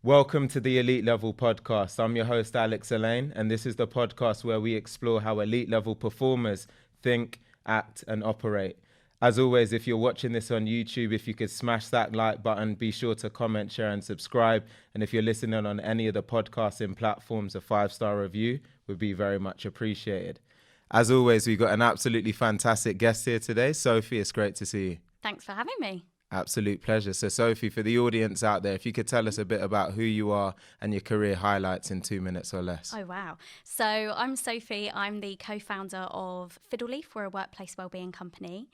Welcome to the Elite Level Podcast. I'm your host, Alex Elaine, and this is the podcast where we explore how elite level performers think, act, and operate. As always, if you're watching this on YouTube, if you could smash that like button, be sure to comment, share, and subscribe. And if you're listening on any of the podcasting platforms, a 5-star review would be very much appreciated. As always, we've got an absolutely fantastic guest here today. Sophie, it's great to see you. Thanks for having me. Absolute pleasure. So, Sophie, for the audience out there, if you could tell us a bit about who you are and your career highlights in 2 minutes or less. Oh, wow. So I'm Sophie. I'm the co-founder of Fiddleleaf. We're a workplace wellbeing company.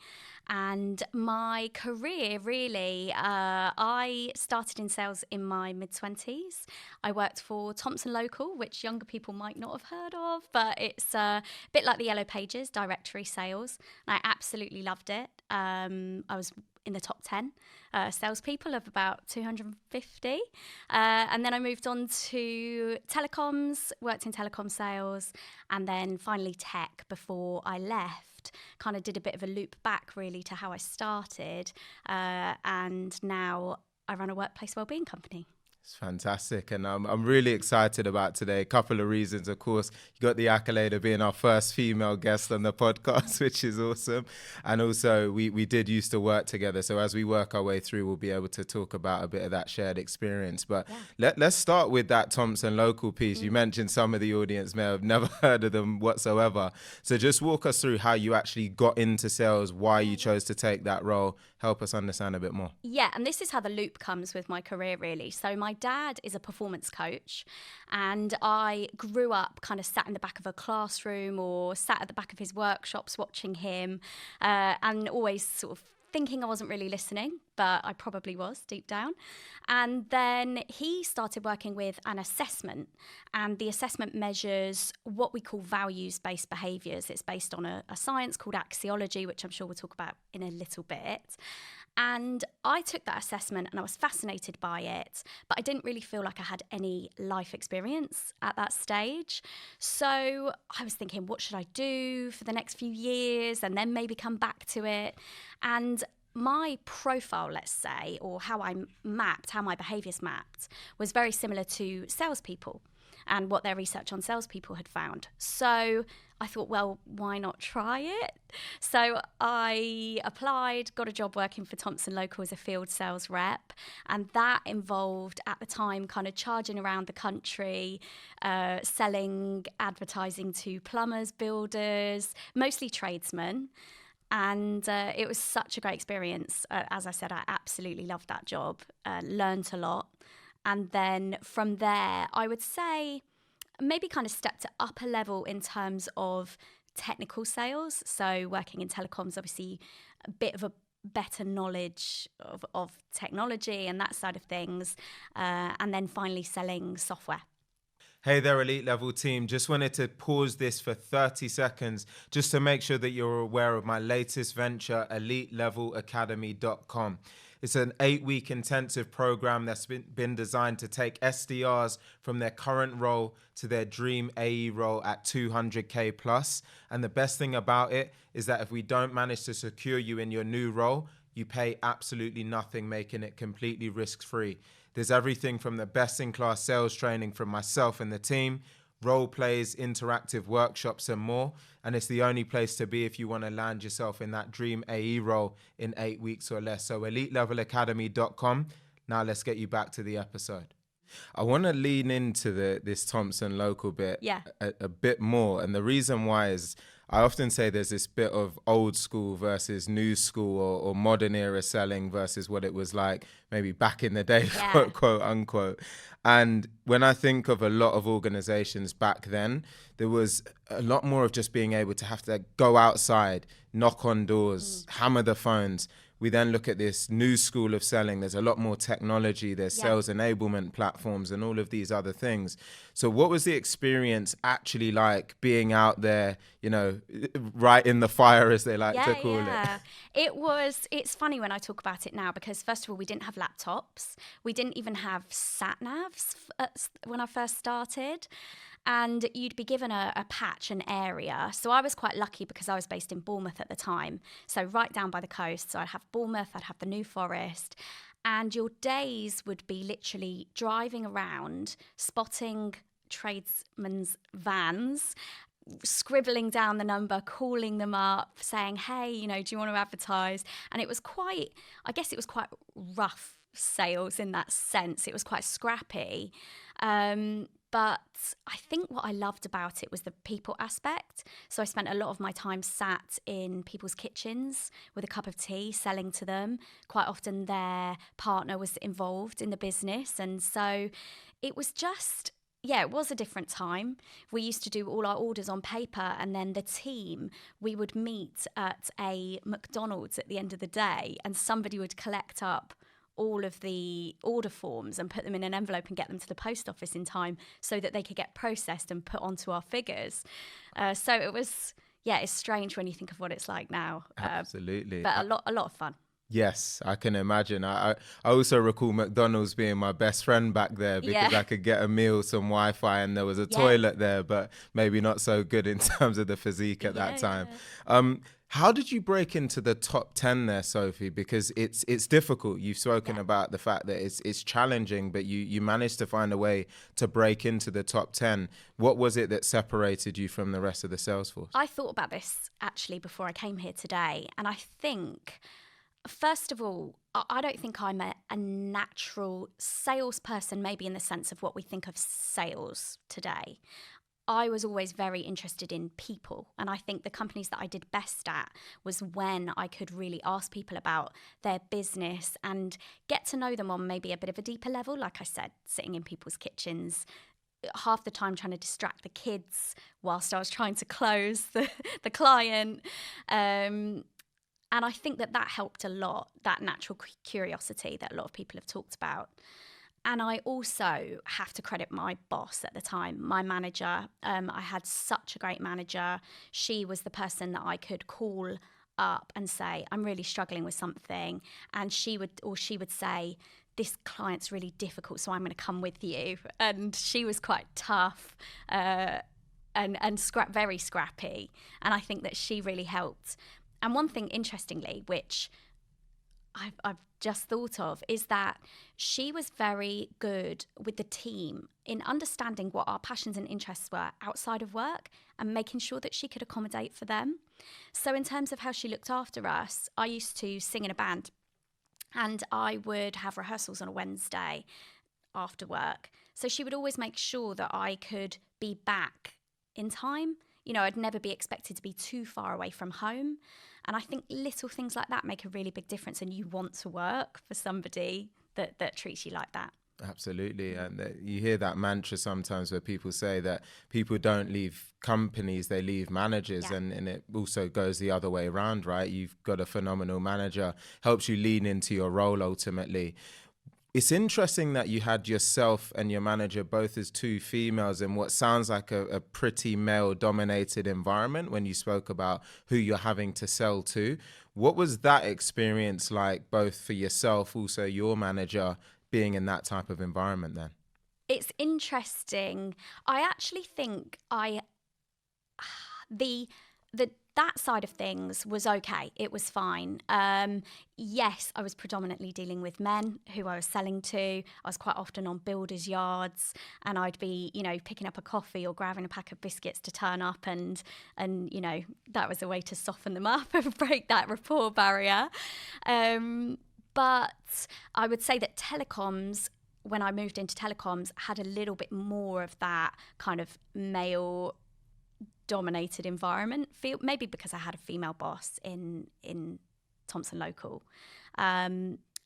And my career, really, I started in sales in my mid-20s. I worked for Thomson Local, which younger people might not have heard of, but it's a bit like the Yellow Pages, directory sales. And I absolutely loved it. I was in the top 10 salespeople of about 250. And then I moved on to telecoms, worked in telecom sales, and then finally tech before I left. Kind of did a bit of a loop back really to how I started. And now I run a workplace wellbeing company. It's fantastic. And I'm really excited about today. A couple of reasons. Of course, you got the accolade of being our first female guest on the podcast, which is awesome. And also, we did used to work together. So as we work our way through, we'll be able to talk about a bit of that shared experience. But let's start with that Thomson Local piece. You mentioned some of the audience may have never heard of them whatsoever. So just walk us through how you actually got into sales, why you chose to take that role. Help us understand a bit more. Yeah, and this is how the loop comes with my career, really. So my dad is a performance coach, and I grew up kind of sat in the back of a classroom or sat at the back of his workshops watching him, and always sort of thinking I wasn't really listening, but I probably was deep down. And then he started working with an assessment, and the assessment measures what we call values-based behaviours. It's based on a science called axiology, which I'm sure we'll talk about in a little bit. And I took that assessment and I was fascinated by it, but I didn't really feel like I had any life experience at that stage. So I was thinking, what should I do for the next few years and then maybe come back to it? And my profile, let's say, or how my behaviours mapped, was very similar to salespeople and what their research on salespeople had found. So I thought, well, why not try it? So I applied, got a job working for Thomson Local as a field sales rep, and that involved, at the time, kind of charging around the country, selling advertising to plumbers, builders, mostly tradesmen. And it was such a great experience. As I said, I absolutely loved that job, learned a lot. And then from there, I would say maybe kind of stepped it up a level in terms of technical sales. So working in telecoms, obviously a bit of a better knowledge of technology and that side of things. And then finally selling software. Hey there, Elite Level team. Just wanted to pause this for 30 seconds just to make sure that you're aware of my latest venture, elitelevelacademy.com. It's an 8-week intensive program that's been designed to take SDRs from their current role to their dream AE role at 200K plus. And the best thing about it is that if we don't manage to secure you in your new role, you pay absolutely nothing, making it completely risk-free. There's everything from the best-in-class sales training from myself and the team, role plays, interactive workshops, and more. And it's the only place to be if you want to land yourself in that dream AE role in 8 weeks or less. So elitelevelacademy.com. Now let's get you back to the episode. I want to lean into this Thomson Local bit a bit more. And the reason why is I often say there's this bit of old school versus new school or modern era selling versus what it was like maybe back in the day, quote unquote. And when I think of a lot of organizations back then, there was a lot more of just being able to have to go outside, knock on doors, hammer the phones. We then look at this new school of selling. There's a lot more technology. There's sales enablement platforms and all of these other things. So what was the experience actually like being out there, you know, right in the fire, as they like to call it? It's funny when I talk about it now, because first of all, we didn't have laptops. We didn't even have sat-navs when I first started. And you'd be given a patch, an area. So I was quite lucky because I was based in Bournemouth at the time. So right down by the coast. So I'd have Bournemouth, I'd have the New Forest. And your days would be literally driving around, spotting tradesmen's vans, scribbling down the number, calling them up, saying, hey, do you want to advertise? And it was quite rough sales in that sense. It was quite scrappy. But I think what I loved about it was the people aspect. So I spent a lot of my time sat in people's kitchens with a cup of tea, selling to them. Quite often their partner was involved in the business. And so it was just, it was a different time. We used to do all our orders on paper, and then the team, we would meet at a McDonald's at the end of the day, and somebody would collect up all of the order forms and put them in an envelope and get them to the post office in time so that they could get processed and put onto our figures. So it was, it's strange when you think of what it's like now. Absolutely. But a lot of fun. Yes, I can imagine. I also recall McDonald's being my best friend back there because I could get a meal, some Wi-Fi, and there was a toilet there, but maybe not so good in terms of the physique at that time. How did you break into the top 10 there, Sophie? Because it's difficult. You've spoken about the fact that it's challenging, but you managed to find a way to break into the top 10. What was it that separated you from the rest of the sales force? I thought about this actually before I came here today, and I think, first of all, I don't think I'm a natural salesperson, maybe in the sense of what we think of sales today. I was always very interested in people. And I think the companies that I did best at was when I could really ask people about their business and get to know them on maybe a bit of a deeper level. Like I said, sitting in people's kitchens, half the time trying to distract the kids whilst I was trying to close the client. And I think that helped a lot, that natural curiosity that a lot of people have talked about. And I also have to credit my boss at the time, my manager. I had such a great manager. She was the person that I could call up and say, I'm really struggling with something. And she would say, this client's really difficult, so I'm going to come with you. And she was quite tough and very scrappy. And I think that she really helped. And one thing, interestingly, which I've just thought of, is that she was very good with the team in understanding what our passions and interests were outside of work and making sure that she could accommodate for them. So in terms of how she looked after us, I used to sing in a band, and I would have rehearsals on a Wednesday after work. So she would always make sure that I could be back in time. I'd never be expected to be too far away from home. And I think little things like that make a really big difference, and you want to work for somebody that treats you like that. Absolutely. And you hear that mantra sometimes where people say that people don't leave companies, they leave managers. And it also goes the other way around, right? You've got a phenomenal manager, helps you lean into your role ultimately. It's interesting that you had yourself and your manager both as two females in what sounds like a pretty male-dominated environment when you spoke about who you're having to sell to. What was that experience like, both for yourself, also your manager, being in that type of environment then? It's interesting. I actually think that side of things was okay. It was fine. Yes, I was predominantly dealing with men who I was selling to. I was quite often on builders' yards, and I'd be, picking up a coffee or grabbing a pack of biscuits to turn up, and that was a way to soften them up and break that rapport barrier. But I would say that telecoms, when I moved into telecoms, had a little bit more of that kind of male dominated environment, maybe because I had a female boss in Thomson Local. I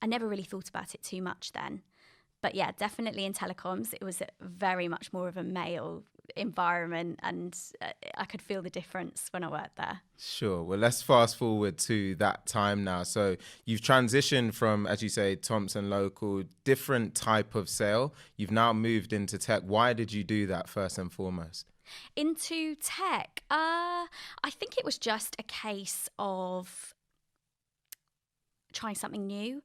never really thought about it too much then, but yeah, definitely in telecoms it was very much more of a male environment, and I could feel the difference when I worked there. Sure. Well, let's fast forward to that time now. So you've transitioned from, as you say, Thomson Local, different type of sale. You've now moved into tech. Why did you do that first and foremost? Into tech, I think it was just a case of trying something new.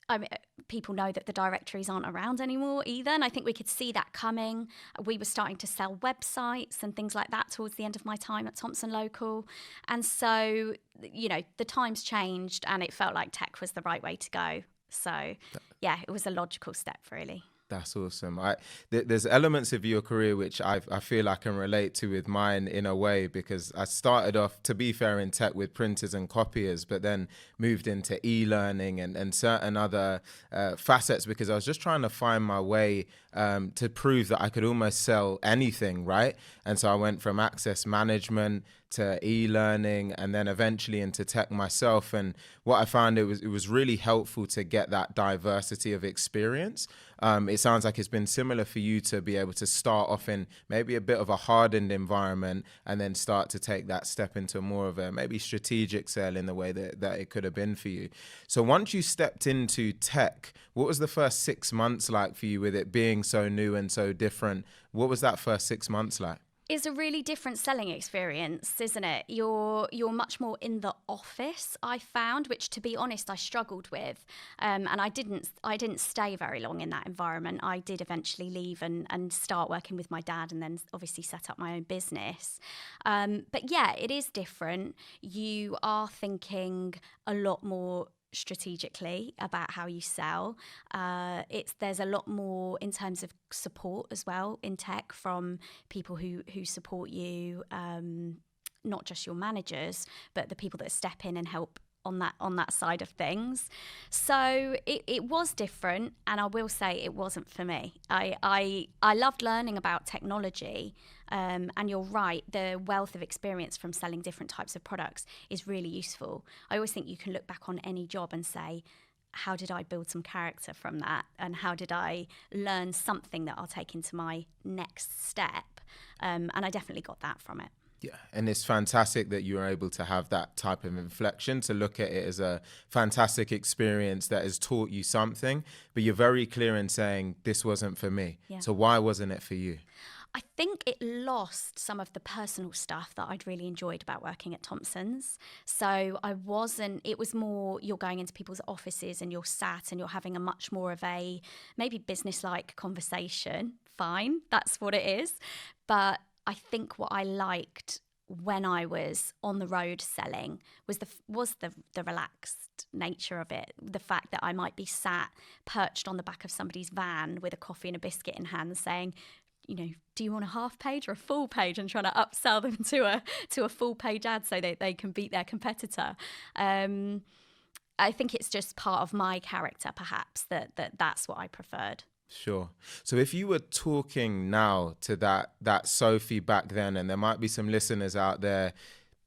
I mean, people know that the directories aren't around anymore either, and I think we could see that coming. We were starting to sell websites and things like that towards the end of my time at Thomson Local, and so the times changed, and it felt like tech was the right way to go. So yeah, it was a logical step, really. That's awesome. There's elements of your career which I feel I can relate to with mine in a way, because I started off, to be fair, in tech with printers and copiers, but then moved into e-learning and certain other facets, because I was just trying to find my way to prove that I could almost sell anything, right? And so I went from access management to e-learning and then eventually into tech myself. And what I found, it was really helpful to get that diversity of experience. It sounds like it's been similar for you to be able to start off in maybe a bit of a hardened environment and then start to take that step into more of a maybe strategic sale in the way that it could have been for you. So once you stepped into tech, what was the first 6 months like for you, with it being so new and so different? What was that first 6 months like? It's a really different selling experience, isn't it? You're much more in the office, I found, which, to be honest, I struggled with, and I didn't stay very long in that environment. I did eventually leave and start working with my dad, and then obviously set up my own business. But yeah, it is different. You are thinking a lot more strategically about how you sell. There's a lot more in terms of support as well in tech, from people who support you, not just your managers, but the people that step in and help on that side of things. So it was different, and I will say it wasn't for me. I loved learning about technology, and you're right, the wealth of experience from selling different types of products is really useful. I always think you can look back on any job and say, how did I build some character from that, and how did I learn something that I'll take into my next step? And I definitely got that from it. Yeah, and it's fantastic that you were able to have that type of inflection, to look at it as a fantastic experience that has taught you something, but you're very clear in saying this wasn't for me. Yeah. So why wasn't it for you? I think it lost some of the personal stuff that I'd really enjoyed about working at Thomsons. So it was more, you're going into people's offices and you're sat and you're having a much more of a maybe business-like conversation. Fine, that's what it is. But I think what I liked when I was on the road selling was the relaxed nature of it. The fact that I might be sat perched on the back of somebody's van with a coffee and a biscuit in hand, saying, do you want a half page or a full page, and trying to upsell them to a full page ad so that they can beat their competitor. I think it's just part of my character, perhaps, that's what I preferred. Sure. So if you were talking now to that Sophie back then, and there might be some listeners out there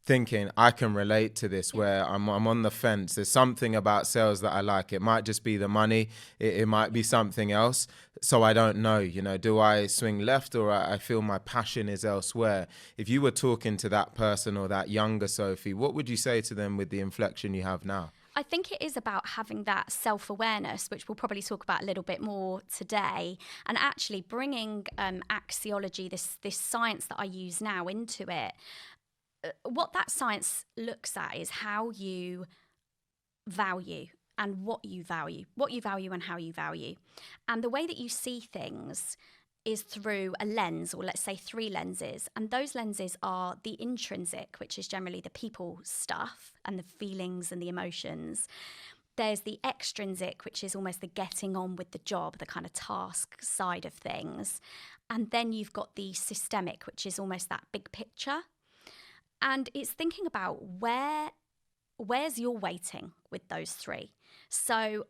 thinking, I can relate to this, where I'm on the fence. There's something about sales that I like. It might just be the money. It might be something else. So I don't know, do I swing left, or I feel my passion is elsewhere? If you were talking to that person or that younger Sophie, what would you say to them with the inflection you have now? I think it is about having that self-awareness, which we'll probably talk about a little bit more today, and actually bringing axiology, this science that I use now, into it. What that science looks at is how you value and what you value and how you value. And the way that you see things is through a lens, or let's say 3 lenses. And those lenses are the intrinsic, which is generally the people stuff and the feelings and the emotions. There's the extrinsic, which is almost the getting on with the job, the kind of task side of things. And then you've got the systemic, which is almost that big picture. And it's thinking about where's your weighting with those 3. So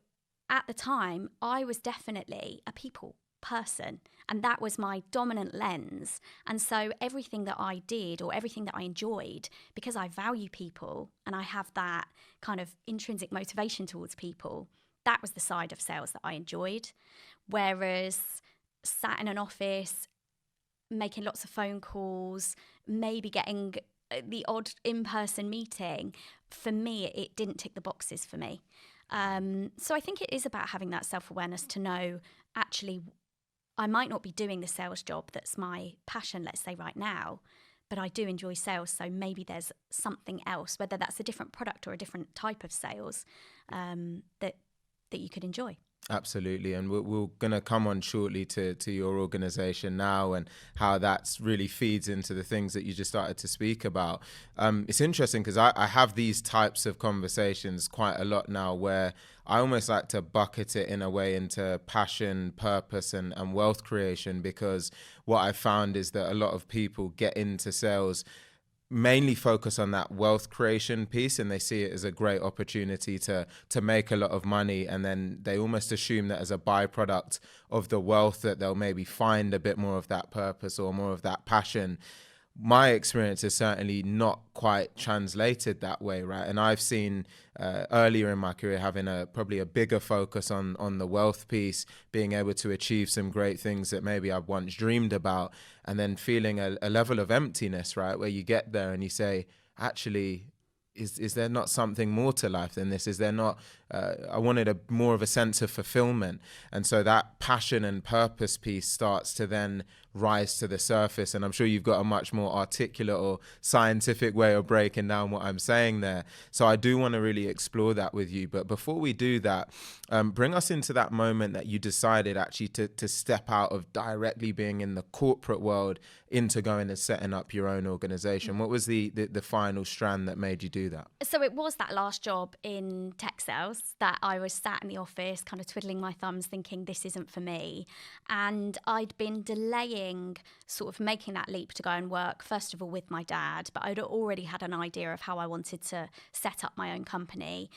at the time, I was definitely a people person, and that was my dominant lens. And so everything that I did, or everything that I enjoyed, because I value people and I have that kind of intrinsic motivation towards people, that was the side of sales that I enjoyed. Whereas sat in an office, making lots of phone calls, maybe getting the odd in-person meeting, for me, it didn't tick the boxes for me. So I think it is about having that self-awareness to know, actually, I might not be doing the sales job that's my passion, let's say right now, but I do enjoy sales. So maybe there's something else, whether that's a different product or a different type of sales, that you could enjoy. Absolutely. And we're going to come on shortly to your organization now and how that's really feeds into the things that you just started to speak about. It's interesting because I have these types of conversations quite a lot now where I almost like to bucket it in a way into passion, purpose, and wealth creation, because what I found is that a lot of people get into sales mainly focus on that wealth creation piece, and they see it as a great opportunity to make a lot of money, and then they almost assume that as a byproduct of the wealth that they'll maybe find a bit more of that purpose or more of that passion. My experience is certainly not quite translated that way, right? And I've seen earlier in my career having probably a bigger focus on the wealth piece, being able to achieve some great things that maybe I've once dreamed about, and then feeling a level of emptiness, right? Where you get there and you say, actually, is there not something more to life than this? Is there not, I wanted more of a sense of fulfillment. And so that passion and purpose piece starts to then rise to the surface. And I'm sure you've got a much more articulate or scientific way of breaking down what I'm saying there. So I do want to really explore that with you. But before we do that, bring us into that moment that you decided actually to step out of directly being in the corporate world into going and setting up your own organization. What was the final strand that made you do that? So it was that last job in tech sales that I was sat in the office kind of twiddling my thumbs thinking this isn't for me. And I'd been delaying sort of making that leap to go and work, first of all, with my dad, but I'd already had an idea of how I wanted to set up my own company.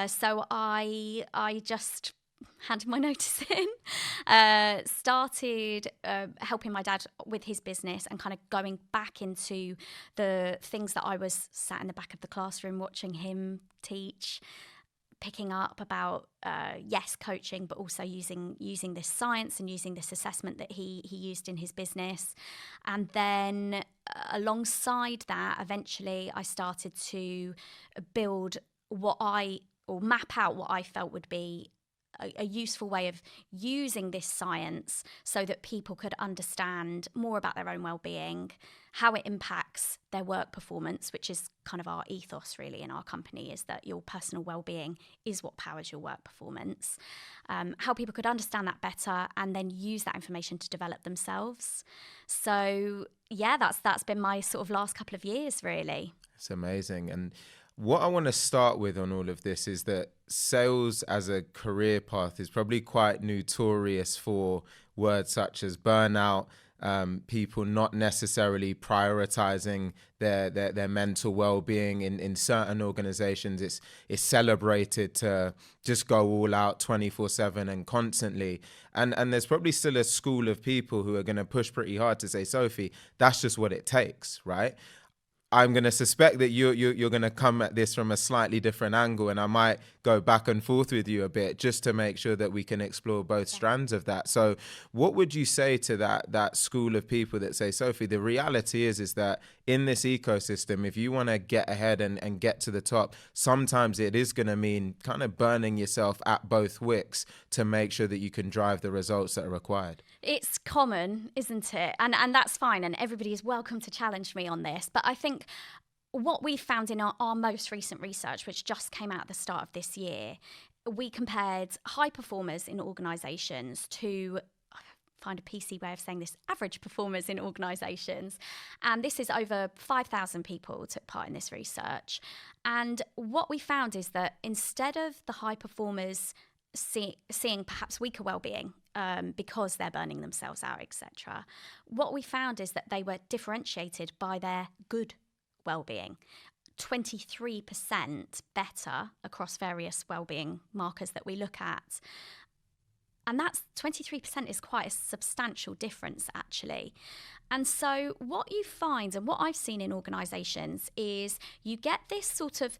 So I just handed my notice in, started helping my dad with his business and kind of going back into the things that I was sat in the back of the classroom watching him teach, picking up about, coaching, but also using this science and using this assessment that he used in his business. And then alongside that, eventually I started to build map out what I felt would be a useful way of using this science so that people could understand more about their own well-being, how it impacts their work performance, which is kind of our ethos really in our company, is that your personal well-being is what powers your work performance, how people could understand that better and then use that information to develop themselves. So yeah, that's been my sort of last couple of years really. It's amazing. And what I want to start with on all of this is that sales as a career path is probably quite notorious for words such as burnout, people not necessarily prioritizing their mental well-being. In certain organizations, it's celebrated to just go all out 24/7 and constantly. And there's probably still a school of people who are going to push pretty hard to say, Sophie, that's just what it takes, right? I'm going to suspect that you're going to come at this from a slightly different angle, and I might go back and forth with you a bit just to make sure that we can explore both strands of that. So what would you say to that school of people that say, Sophie, the reality is that in this ecosystem, if you want to get ahead and get to the top, sometimes it is going to mean kind of burning yourself at both wicks to make sure that you can drive the results that are required? It's common, isn't it? And that's fine. And everybody is welcome to challenge me on this. But I think what we found in our most recent research, which just came out at the start of this year, we compared high performers in organisations to, I find a PC way of saying this, average performers in organisations. And this is over 5,000 people took part in this research. And what we found is that instead of the high performers seeing perhaps weaker well-being because they're burning themselves out, etc., what we found is that they were differentiated by their good well-being. 23% better across various well-being markers that we look at. And that's 23% is quite a substantial difference, actually. And so what you find, and what I've seen in organisations, is you get this sort of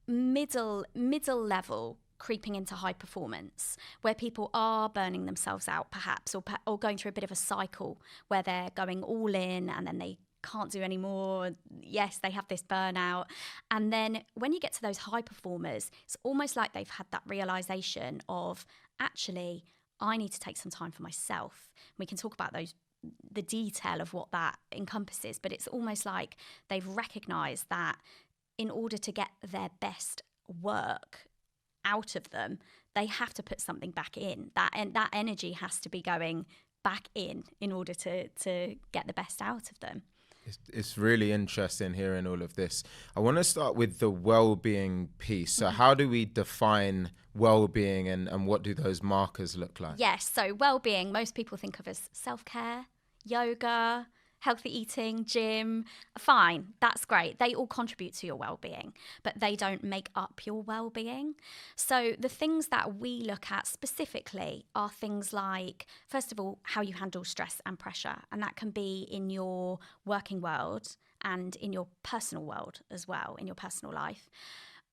middle level creeping into high performance, where people are burning themselves out perhaps, or going through a bit of a cycle where they're going all in and then they can't do any more. Yes, they have this burnout. And then when you get to those high performers, it's almost like they've had that realization of, actually, I need to take some time for myself. We can talk about the detail of what that encompasses, but it's almost like they've recognized that in order to get their best work out of them, they have to put something back in. That energy has to be going back in order to get the best out of them. It's really interesting hearing all of this. I want to start with the well-being piece. So how do we define well-being, and what do those markers look like? Yes, so well-being, most people think of as self-care, yoga, healthy eating, gym. Fine, that's great. They all contribute to your well-being, but they don't make up your well-being. So the things that we look at specifically are things like, first of all, how you handle stress and pressure. And that can be in your working world and in your personal world as well, in your personal life.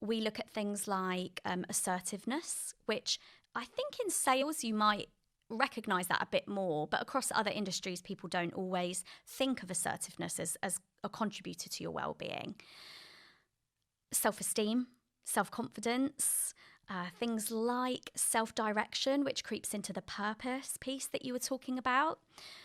We look at things like assertiveness, which I think in sales you might recognize that a bit more, but across other industries, people don't always think of assertiveness as a contributor to your well-being. Self-esteem, self-confidence, things like self-direction, which creeps into the purpose piece that you were talking about.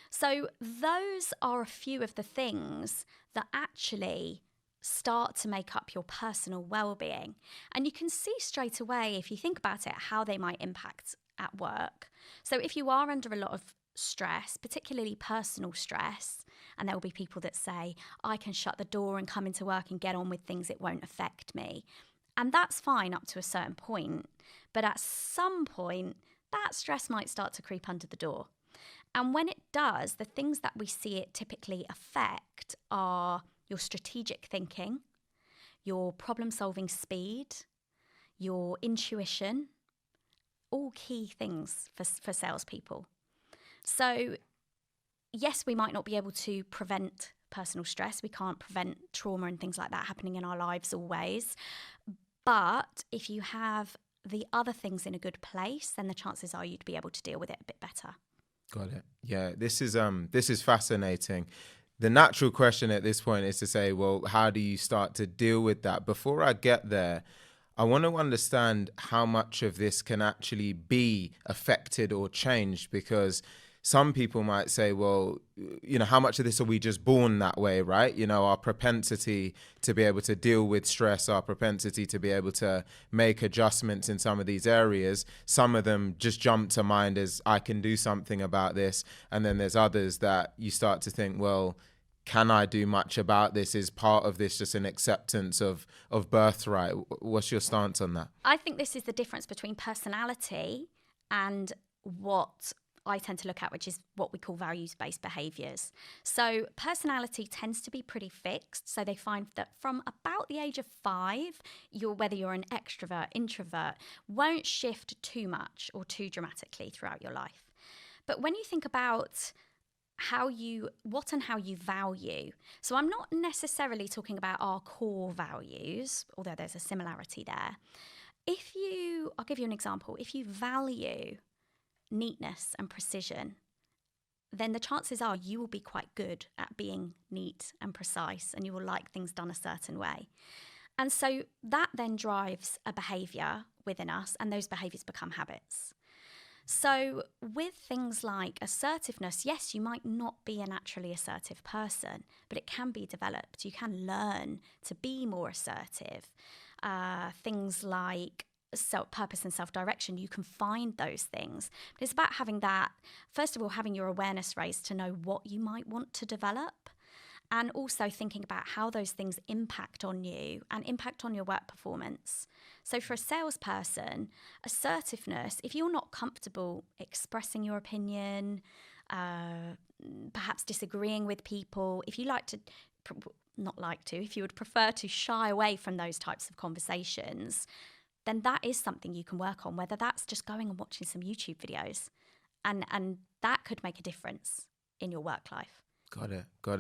So those are a few of the things that actually start to make up your personal well-being. And you can see straight away, if you think about it, how they might impact at work. So if you are under a lot of stress, particularly personal stress, and there will be people that say, I can shut the door and come into work and get on with things, it won't affect me. And that's fine up to a certain point. But at some point, that stress might start to creep under the door. And when it does, the things that we see it typically affect are your strategic thinking, your problem-solving speed, your intuition, all key things for salespeople. So, yes, we might not be able to prevent personal stress. We can't prevent trauma and things like that happening in our lives always. But if you have the other things in a good place, then the chances are you'd be able to deal with it a bit better. Got it. Yeah, this is fascinating. The natural question at this point is to say, well, how do you start to deal with that? Before I get there, I want to understand how much of this can actually be affected or changed, because some people might say, well, how much of this are we just born that way, right? Our propensity to be able to deal with stress, our propensity to be able to make adjustments in some of these areas. Some of them just jump to mind as I can do something about this. And then there's others that you start to think, well, can I do much about this? Is part of this just an acceptance of birthright? What's your stance on that? I think this is the difference between personality and what I tend to look at, which is what we call values-based behaviours. So personality tends to be pretty fixed. So they find that from about the age of 5, whether you're an extrovert, introvert, won't shift too much or too dramatically throughout your life. But when you think about what and how you value. So I'm not necessarily talking about our core values, although there's a similarity there. I'll give you an example. If you value neatness and precision, then the chances are you will be quite good at being neat and precise, and you will like things done a certain way. And so that then drives a behavior within us, and those behaviors become habits. So with things like assertiveness, yes, you might not be a naturally assertive person, but it can be developed. You can learn to be more assertive. Things like purpose and self-direction, you can find those things. But it's about having that, first of all, having your awareness raised to know what you might want to develop, and also thinking about how those things impact on you and impact on your work performance. So for a salesperson, assertiveness, if you're not comfortable expressing your opinion, perhaps disagreeing with people, if you if you would prefer to shy away from those types of conversations, then that is something you can work on, whether that's just going and watching some YouTube videos. And that could make a difference in your work life. Got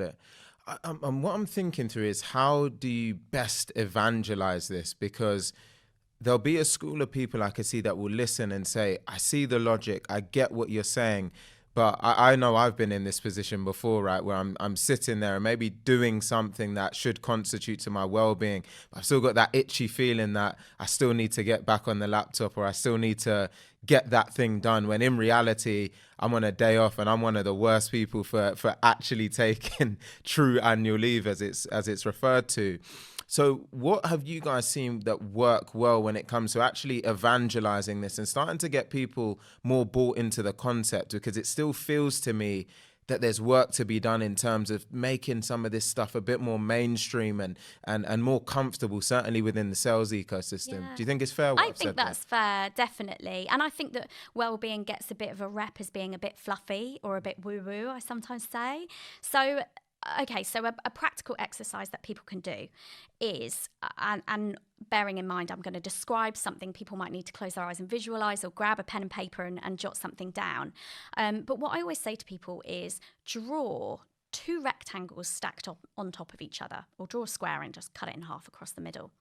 it. What I'm thinking through is, how do you best evangelize this? Because there'll be a school of people I can see that will listen and say, I see the logic, I get what you're saying, but I know I've been in this position before, right, where I'm sitting there and maybe doing something that should constitute to my well-being, but I've still got that itchy feeling that I still need to get back on the laptop, or I still need to get that thing done, when in reality I'm on a day off and I'm one of the worst people for actually taking true annual leave, as it's referred to. So what have you guys seen that work well when it comes to actually evangelizing this and starting to get people more bought into the concept? Because it still feels to me that there's work to be done in terms of making some of this stuff a bit more mainstream and more comfortable, certainly within the sales ecosystem. Yeah. Do you think it's fair what I I've think said that's fair, definitely. And I think that well-being gets a bit of a rep as being a bit fluffy or a bit woo-woo, I sometimes say. So, okay, so a practical exercise that people can do is, and bearing in mind, I'm going to describe something people might need to close their eyes and visualize, or grab a pen and paper and jot something down. But what I always say to people is draw 2 rectangles stacked on top of each other, or draw a square and just cut it in half across the middle.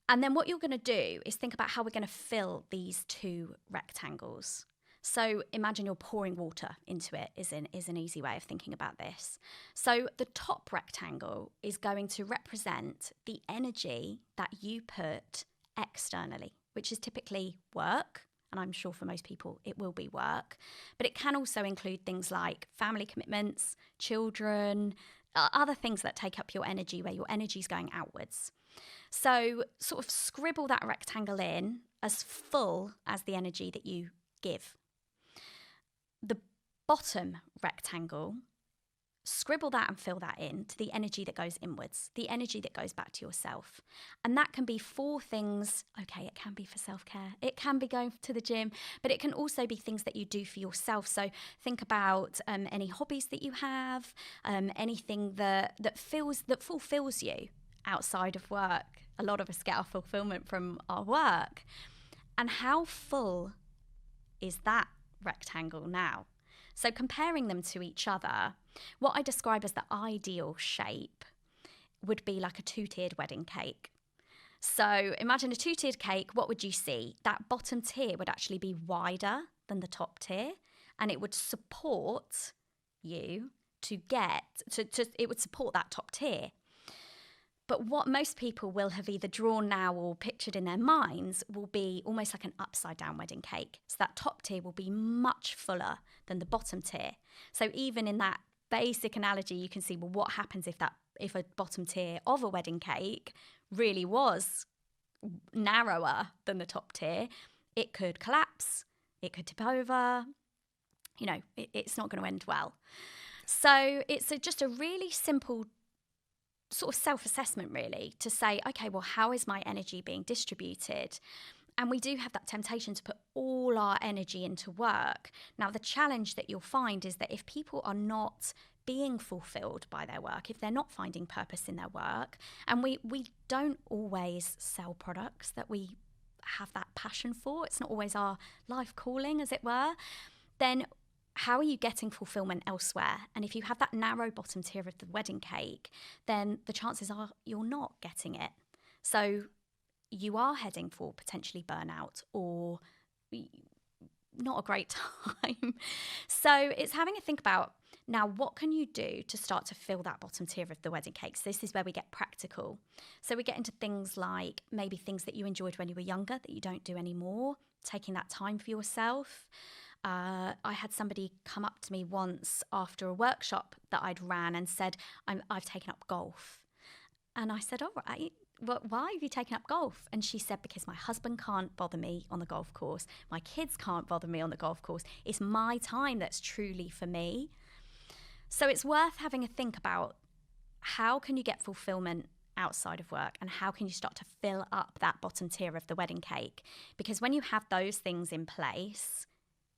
And then what you're going to do is think about how we're going to fill these 2 rectangles. So imagine you're pouring water into it is an easy way of thinking about this. So the top rectangle is going to represent the energy that you put externally, which is typically work. And I'm sure for most people it will be work. But it can also include things like family commitments, children, other things that take up your energy, where your energy is going outwards. So sort of scribble that rectangle in as full as the energy that you give. The bottom rectangle, scribble that and fill that in to the energy that goes inwards, the energy that goes back to yourself. And that can be 4 things. Okay, it can be for self-care, it can be going to the gym, but it can also be things that you do for yourself. So think about any hobbies that you have, anything that fulfills you outside of work. A lot of us get our fulfillment from our work. And how full is that rectangle now? So comparing them to each other, what I describe as the ideal shape would be like a 2-tiered wedding cake. So imagine a 2-tiered cake. What would you see? That bottom tier would actually be wider than the top tier, and it would support you to get it would support that top tier. But what most people will have either drawn now or pictured in their minds will be almost like an upside down wedding cake. So that top tier will be much fuller than the bottom tier. So even in that basic analogy, you can see, well, what happens if a bottom tier of a wedding cake really was narrower than the top tier? It could collapse, it could tip over, it's not going to end well. So it's just a really simple sort of self-assessment, really, to say, okay, well, how is my energy being distributed? And we do have that temptation to put all our energy into work. Now, the challenge that you'll find is that if people are not being fulfilled by their work, if they're not finding purpose in their work, and we don't always sell products that we have that passion for, it's not always our life calling, as it were, then how are you getting fulfillment elsewhere? And if you have that narrow bottom tier of the wedding cake, then the chances are you're not getting it. So you are heading for potentially burnout or not a great time. So it's having a think about, now, what can you do to start to fill that bottom tier of the wedding cake? So this is where we get practical. So we get into things like maybe things that you enjoyed when you were younger that you don't do anymore, taking that time for yourself. I had somebody come up to me once after a workshop that I'd ran and said, I've taken up golf. And I said, all right, well, why have you taken up golf? And she said, because my husband can't bother me on the golf course. My kids can't bother me on the golf course. It's my time that's truly for me. So it's worth having a think about, how can you get fulfillment outside of work, and how can you start to fill up that bottom tier of the wedding cake? Because when you have those things in place,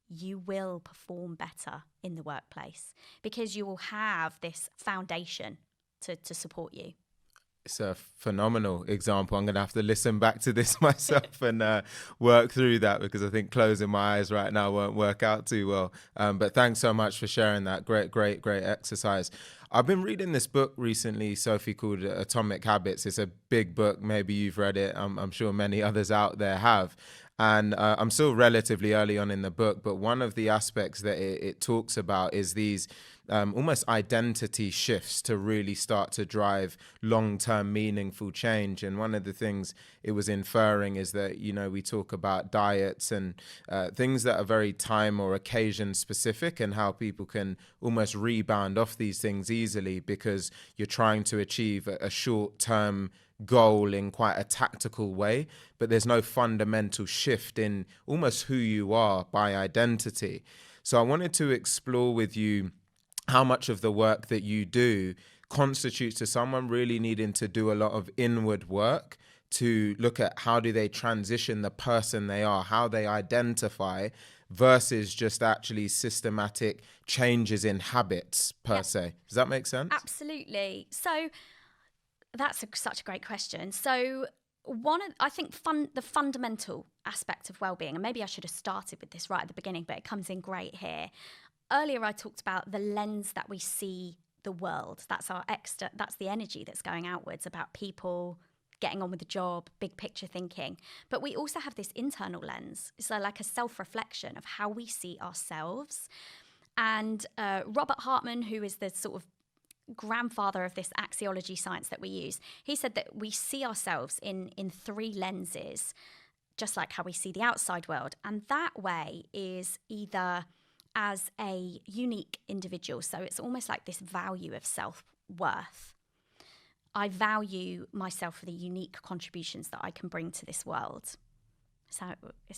you will perform better in the workplace, because you will have this foundation to support you. It's a phenomenal example. I'm going to have to listen back to this myself and work through that, because I think closing my eyes right now won't work out too well. But thanks so much for sharing that. Great exercise. I've been reading this book recently, Sophie, called Atomic Habits. It's a big book. Maybe you've read it. I'm sure many others out there have. And I'm still relatively early on in the book, but one of the aspects that it talks about is these almost identity shifts to really start to drive long-term meaningful change. And one of the things it was inferring is that, we talk about diets and things that are very time or occasion specific, and how people can almost rebound off these things easily because you're trying to achieve a short-term goal in quite a tactical way, but there's no fundamental shift in almost who you are by identity. So I wanted to explore with you how much of the work that you do constitutes to someone really needing to do a lot of inward work to look at how do they transition the person they are, how they identify, versus just actually systematic changes in habits per se. Does that make sense? Absolutely. So that's such a great question. So I think the fundamental aspect of well-being, and maybe I should have started with this right at the beginning, but it comes in great here. Earlier, I talked about the lens that we see the world. That's that's the energy that's going outwards about people getting on with the job, big picture thinking. But we also have this internal lens. So like a self-reflection of how we see ourselves. And Robert Hartman, who is the sort of grandfather of this axiology science that we use, he said that we see ourselves in three lenses, just like how we see the outside world. And that way is either as a unique individual. So it's almost like this value of self-worth. I value myself for the unique contributions that I can bring to this world. So it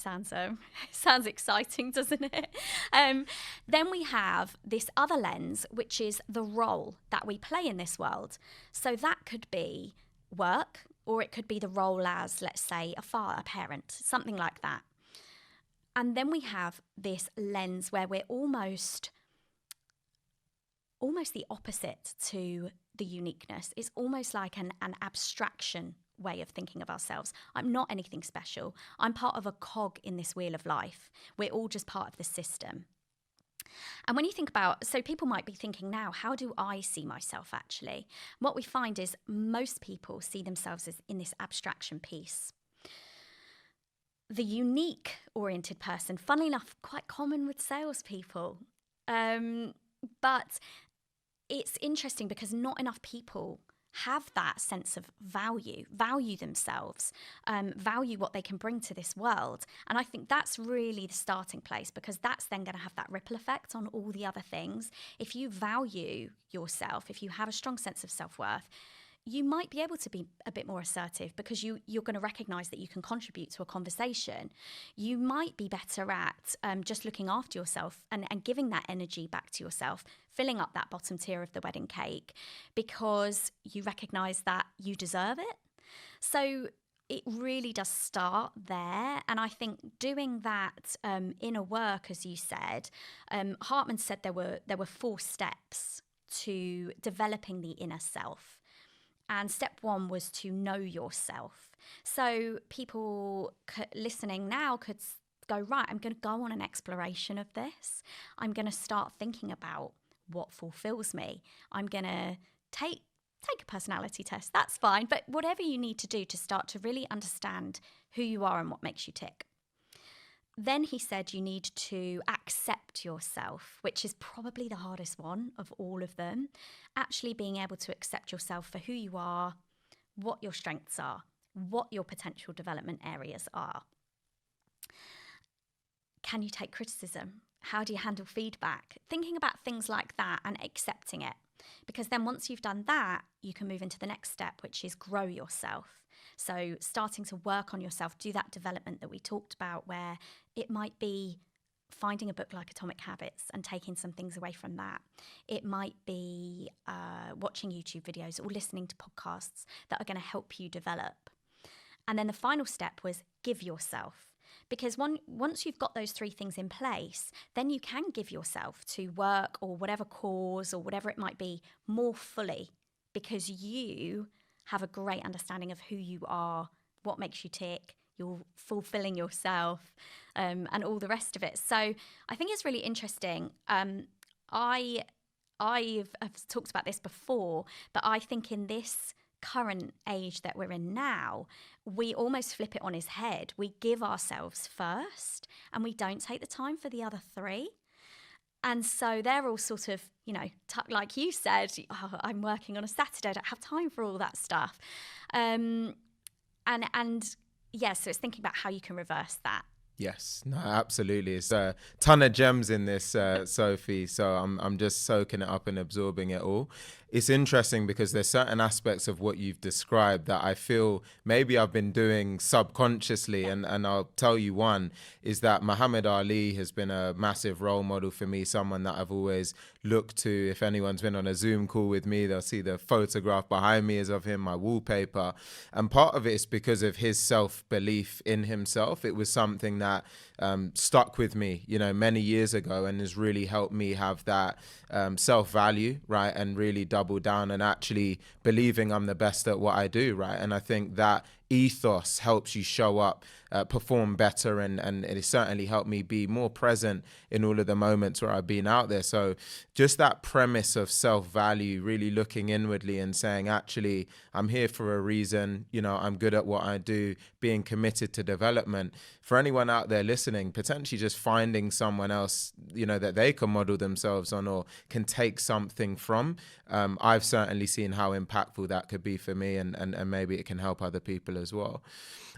sounds exciting, doesn't it? Then we have this other lens, which is the role that we play in this world. So that could be work, or it could be the role as, let's say, a father, a parent, something like that. And then we have this lens where we're almost the opposite to the uniqueness. It's almost like an abstraction way of thinking of ourselves. I'm not anything special. I'm part of a cog in this wheel of life. We're all just part of the system. And when you think about, so people might be thinking now, how do I see myself actually? What we find is most people see themselves as in this abstraction piece. The unique oriented person, funnily enough, quite common with salespeople. But it's interesting because not enough people have that sense of value themselves, value what they can bring to this world. And I think that's really the starting place, because that's then going to have that ripple effect on all the other things. If you value yourself, if you have a strong sense of self-worth, you might be able to be a bit more assertive because you're going to recognize that you can contribute to a conversation. You might be better at just looking after yourself and giving that energy back to yourself, filling up that bottom tier of the wedding cake because you recognize that you deserve it. So it really does start there. And I think doing that inner work, as you said, Hartman said there were 4 steps to developing the inner self. And step 1 was to know yourself. So people listening now could go, right, I'm going to go on an exploration of this. I'm going to start thinking about what fulfills me. I'm going to take a personality test. That's fine. But whatever you need to do to start to really understand who you are and what makes you tick. Then he said you need to accept yourself, which is probably the hardest one of all of them. Actually being able to accept yourself for who you are, what your strengths are, what your potential development areas are. Can you take criticism? How do you handle feedback? Thinking about things like that and accepting it. Because then once you've done that, you can move into the next step, which is grow yourself. So starting to work on yourself, do that development that we talked about, where it might be finding a book like Atomic Habits and taking some things away from that. It might be watching YouTube videos or listening to podcasts that are going to help you develop. And then the final step was give yourself. Because once you've got those 3 things in place, then you can give yourself to work or whatever cause or whatever it might be more fully, because you have a great understanding of who you are, what makes you tick, you're fulfilling yourself, and all the rest of it. So I think it's really interesting. I've talked about this before, but I think in this current age that we're in now, we almost flip it on his head. We give ourselves first and we don't take the time for the other three. And so they're all sort of, like you said, oh, I'm working on a Saturday, I don't have time for all that stuff. So it's thinking about how you can reverse that. Yes, no, absolutely. It's a ton of gems in this, Sophie. So I'm just soaking it up and absorbing it all. It's interesting because there's certain aspects of what you've described that I feel maybe I've been doing subconsciously. And I'll tell you one is that Muhammad Ali has been a massive role model for me, someone that I've always looked to. If anyone's been on a Zoom call with me, they'll see the photograph behind me is of him, my wallpaper. And part of it is because of his self-belief in himself. It was something that stuck with me, many years ago, and has really helped me have that self-value, right? And really double down and actually believing I'm the best at what I do, right? And I think that ethos helps you show up, perform better, and it has certainly helped me be more present in all of the moments where I've been out there. So just that premise of self-value, really looking inwardly and saying, actually, I'm here for a reason, I'm good at what I do, being committed to development. For anyone out there listening, potentially just finding someone else, that they can model themselves on or can take something from. I've certainly seen how impactful that could be for me, and maybe it can help other people as well.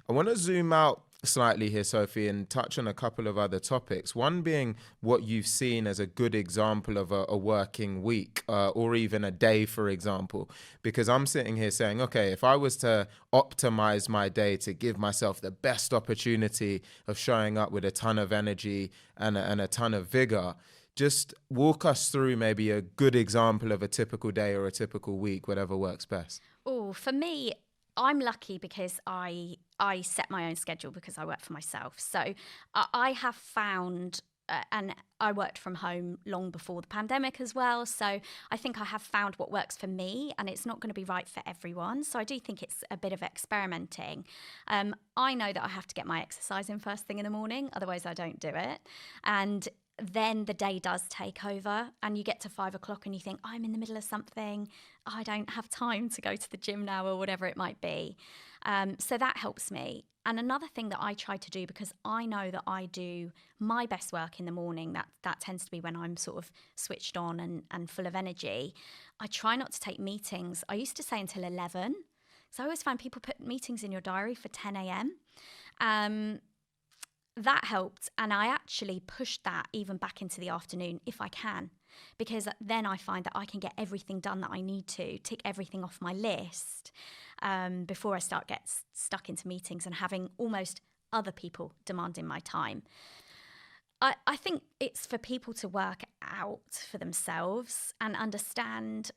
I want to zoom out slightly here, Sophie, and touch on a couple of other topics. One being what you've seen as a good example of a working week, or even a day, for example, because I'm sitting here saying, okay, if I was to optimize my day to give myself the best opportunity of showing up with a ton of energy and a ton of vigor, just walk us through maybe a good example of a typical day or a typical week, whatever works best. Oh, for me, I'm lucky because I set my own schedule because I work for myself. So I have found, and I worked from home long before the pandemic as well. So I think I have found what works for me, and it's not going to be right for everyone. So I do think it's a bit of experimenting. I know that I have to get my exercise in first thing in the morning, otherwise I don't do it. And then the day does take over and you get to 5 o'clock and you think, I'm in the middle of something. I don't have time to go to the gym now, or whatever it might be. So that helps me. And another thing that I try to do, because I know that I do my best work in the morning, that tends to be when I'm sort of switched on and full of energy. I try not to take meetings. I used to say until 11. So I always find people put meetings in your diary for 10 a.m. That helped, and I actually pushed that even back into the afternoon if I can, because then I find that I can get everything done that I need to, tick everything off my list before I get stuck into meetings and having almost other people demanding my time. I think it's for people to work out for themselves and understand,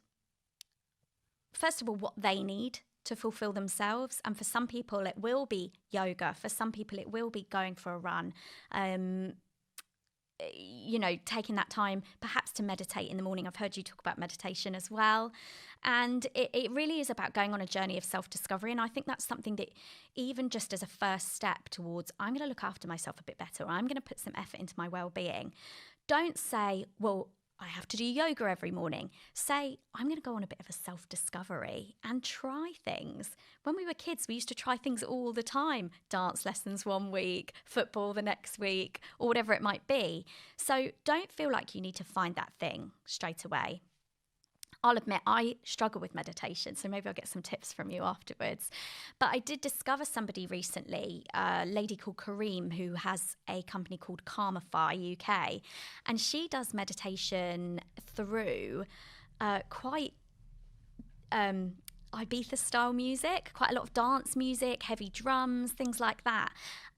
first of all, what they need to fulfill themselves. And for some people it will be yoga, for some people it will be going for a run, taking that time perhaps to meditate in the morning. I've heard you talk about meditation as well, and it really is about going on a journey of self-discovery. And I think that's something that, even just as a first step towards, I'm going to look after myself a bit better, or I'm going to put some effort into my well-being, don't say, well, I have to do yoga every morning. Say, I'm going to go on a bit of a self-discovery and try things. When we were kids, we used to try things all the time. Dance lessons one week, football the next week, or whatever it might be. So don't feel like you need to find that thing straight away. I'll admit I struggle with meditation, so maybe I'll get some tips from you afterwards. But I did discover somebody recently, a lady called Kareem, who has a company called Calmify UK, and she does meditation through quite Ibiza-style music, quite a lot of dance music, heavy drums, things like that.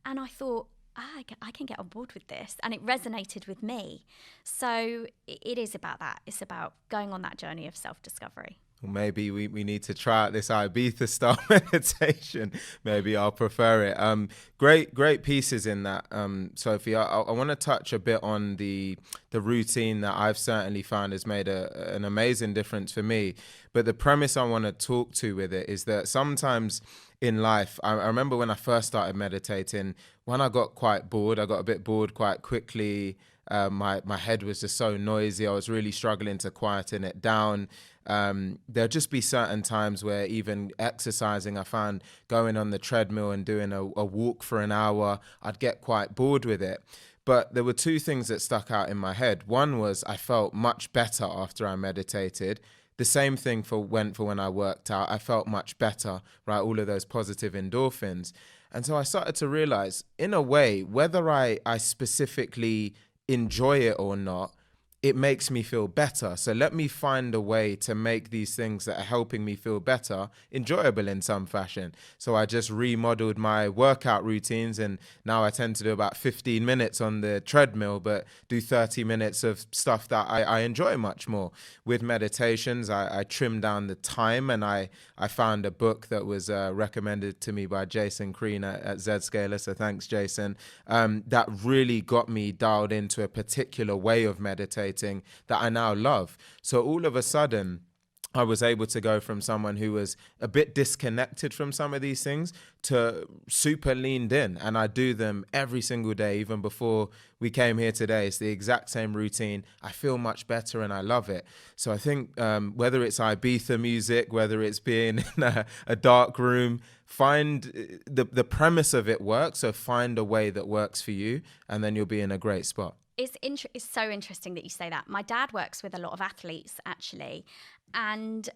And I thought, I can get on board with this, and it resonated with me. So it is about that. It's about going on that journey of self-discovery. Well, maybe we need to try out this Ibiza style meditation. Maybe I'll prefer it. Great pieces in that, Sophie. I want to touch a bit on the routine that I've certainly found has made an amazing difference for me. But the premise I want to talk to with it is that sometimes in life, I remember when I first started meditating, when I got quite bored, I got a bit bored quite quickly. My head was just so noisy. I was really struggling to quieten it down. There'll just be certain times where even exercising, I found going on the treadmill and doing a walk for an hour, I'd get quite bored with it. But there were two things that stuck out in my head. One was I felt much better after I meditated. The same thing for when I worked out. I felt much better, right? All of those positive endorphins. And so I started to realize, in a way, whether I specifically enjoy it or not, it makes me feel better. So let me find a way to make these things that are helping me feel better enjoyable in some fashion. So I just remodeled my workout routines, and now I tend to do about 15 minutes on the treadmill, but do 30 minutes of stuff that I enjoy much more. With meditations, I trimmed down the time, and I found a book that was recommended to me by Jason Crean at Zscaler. So thanks, Jason. That really got me dialed into a particular way of meditating that I now love. So all of a sudden, I was able to go from someone who was a bit disconnected from some of these things to super leaned in. And I do them every single day, even before we came here today. It's the exact same routine. I feel much better and I love it. So I think whether it's Ibiza music, whether it's being in a dark room, find the premise of it works. So find a way that works for you, and then you'll be in a great spot. It's so interesting that you say that. My dad works with a lot of athletes, actually. And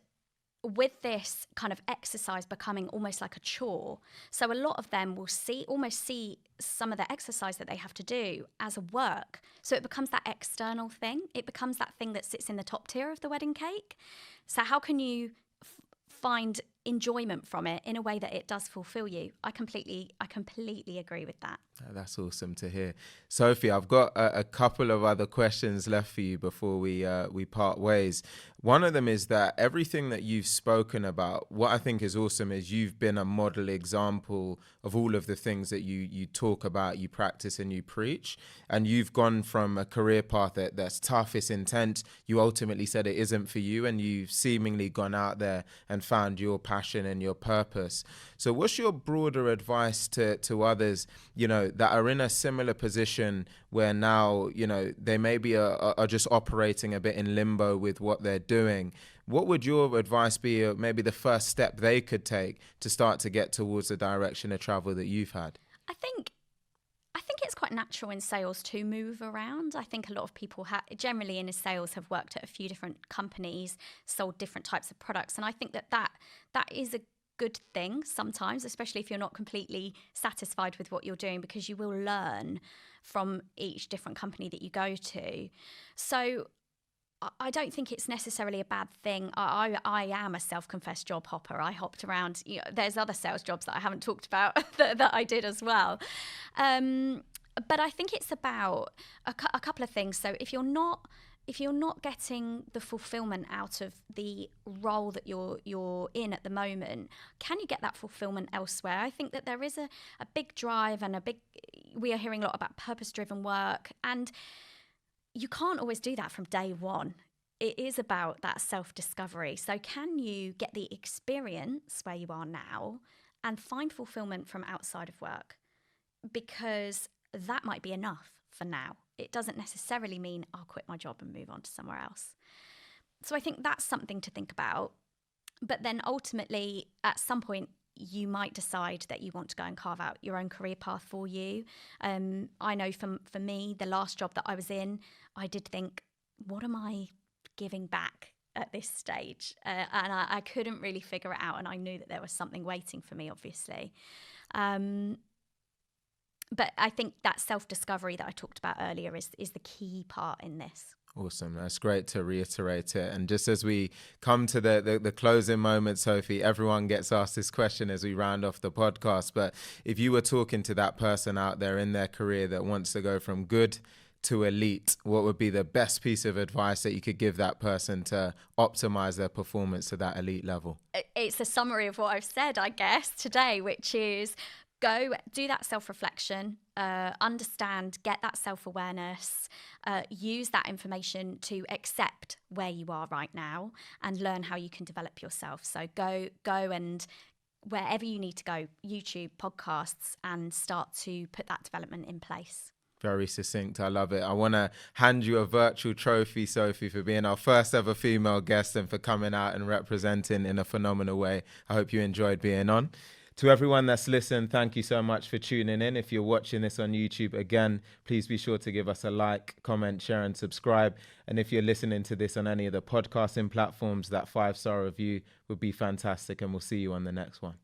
with this kind of exercise becoming almost like a chore, so a lot of them will almost see some of the exercise that they have to do as a work. So it becomes that external thing. It becomes that thing that sits in the top tier of the wedding cake. So how can you find enjoyment from it in a way that it does fulfill you? I completely agree with that. That's awesome to hear. Sophie, I've got a couple of other questions left for you before we part ways. One of them is that everything that you've spoken about, what I think is awesome is you've been a model example of all of the things that you talk about, you practice and you preach. And you've gone from a career path that's tough, it's intense. You ultimately said it isn't for you, and you've seemingly gone out there and found your passion and your purpose. So what's your broader advice to others, that are in a similar position where now, they maybe are just operating a bit in limbo with what they're doing? What would your advice be, maybe the first step they could take to start to get towards the direction of travel that you've had? I think it's quite natural in sales to move around. I think a lot of people generally in sales have worked at a few different companies, sold different types of products. And I think that is a good thing sometimes, especially if you're not completely satisfied with what you're doing, because you will learn from each different company that you go to. So I don't think it's necessarily a bad thing. I am a self-confessed job hopper. I hopped around. There's other sales jobs that I haven't talked about that I did as well. But I think it's about a couple of things. So if you're not getting the fulfillment out of the role that you're in at the moment, can you get that fulfillment elsewhere? I think that there is a big drive and we are hearing a lot about purpose-driven work, and you can't always do that from day one. It is about that self-discovery. So can you get the experience where you are now and find fulfillment from outside of work? Because that might be enough for now. It doesn't necessarily mean I'll quit my job and move on to somewhere else. So I think that's something to think about. But then ultimately, at some point, you might decide that you want to go and carve out your own career path for you. I know for me, the last job that I was in, I did think, what am I giving back at this stage? And I couldn't really figure it out. And I knew that there was something waiting for me, obviously. But I think that self-discovery that I talked about earlier is the key part in this. Awesome. That's great to reiterate it. And just as we come to the closing moment, Sophie, everyone gets asked this question as we round off the podcast. But if you were talking to that person out there in their career that wants to go from good to elite, what would be the best piece of advice that you could give that person to optimize their performance to that elite level? It's a summary of what I've said, I guess, today, which is go do that self-reflection, understand, get that self-awareness, use that information to accept where you are right now and learn how you can develop yourself. So go and wherever you need to go, YouTube, podcasts, and start to put that development in place. Very succinct. I love it. I want to hand you a virtual trophy, Sophie, for being our first ever female guest and for coming out and representing in a phenomenal way. I hope you enjoyed being on. To everyone that's listened, thank you so much for tuning in. If you're watching this on YouTube, again, please be sure to give us a like, comment, share, and subscribe. And if you're listening to this on any of the podcasting platforms, that 5-star review would be fantastic. And we'll see you on the next one.